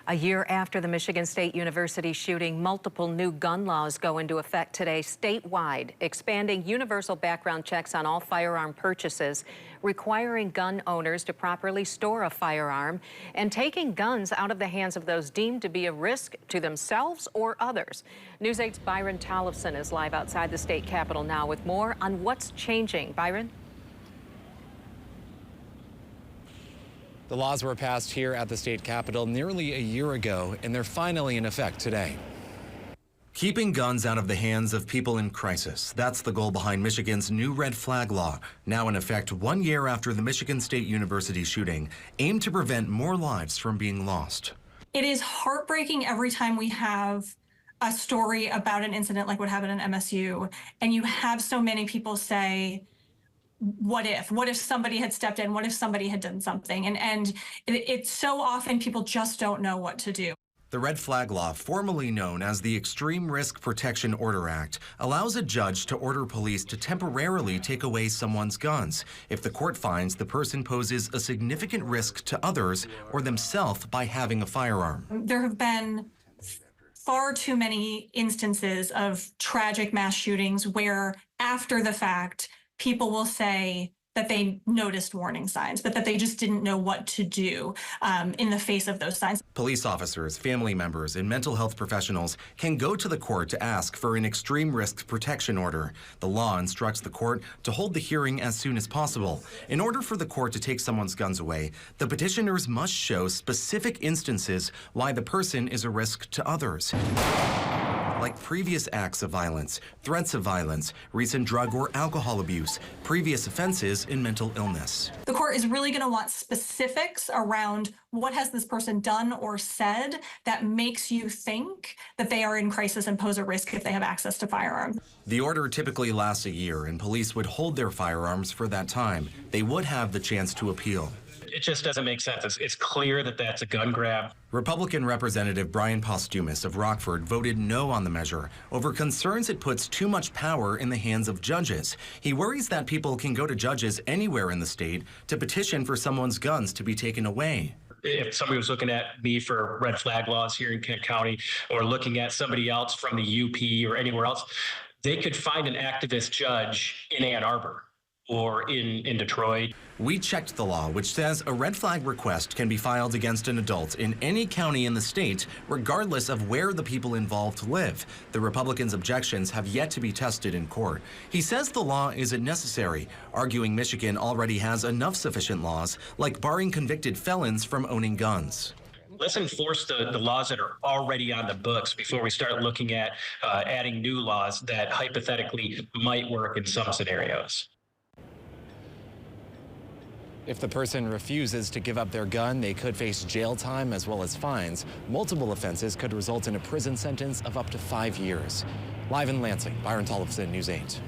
A year after the Michigan State University shooting, multiple new gun laws go into effect today statewide, expanding universal background checks on all firearm purchases, requiring gun owners to properly store a firearm, and taking guns out of the hands of those deemed to be a risk to themselves or others. News 8's Byron Tollefson is live outside the state capitol now with more on what's changing. Byron? The laws were passed here at the state capitol nearly a year ago, and they're finally in effect today. Keeping guns out of the hands of people in crisis. That's the goal behind Michigan's new red flag law, now in effect 1 year after the Michigan State University shooting, aimed to prevent more lives from being lost. It is heartbreaking every time we have a story about an incident like what happened in MSU, and you have so many people say, what if somebody had stepped in? What if somebody had done something? And it's so often people just don't know what to do. The red flag law, formerly known as the Extreme Risk Protection Order Act, allows a judge to order police to temporarily take away someone's guns if the court finds the person poses a significant risk to others or themselves by having a firearm. There have been far too many instances of tragic mass shootings where after the fact, people will say that they noticed warning signs, but that they just didn't know what to do in the face of those signs. Police officers, family members, and mental health professionals can go to the court to ask for an extreme risk protection order. The law instructs the court to hold the hearing as soon as possible. In order for the court to take someone's guns away, the petitioners must show specific instances why the person is a risk to others, like previous acts of violence, threats of violence, recent drug or alcohol abuse, previous offenses, and mental illness. The court is really going to want specifics around what has this person done or said that makes you think that they are in crisis and pose a risk if they have access to firearms. The order typically lasts a year, and police would hold their firearms for that time. They would have the chance to appeal. It just doesn't make sense. It's clear that that's a gun grab. Republican Representative Brian Postumus of Rockford voted no on the measure over concerns it puts too much power in the hands of judges. He worries that people can go to judges anywhere in the state to petition for someone's guns to be taken away. If somebody was looking at me for red flag laws here in Kent County or looking at somebody else from the UP or anywhere else, they could find an activist judge in Ann Arbor or in Detroit. We checked the law, which says a red flag request can be filed against an adult in any county in the state, regardless of where the people involved live. The Republicans' objections have yet to be tested in court. He says the law isn't necessary, arguing Michigan already has enough sufficient laws, like barring convicted felons from owning guns. Let's enforce the laws that are already on the books before we start looking at adding new laws that hypothetically might work in some scenarios. If the person refuses to give up their gun, they could face jail time as well as fines. Multiple offenses could result in a prison sentence of up to 5 years. Live in Lansing, Byron Tollefson, News 8.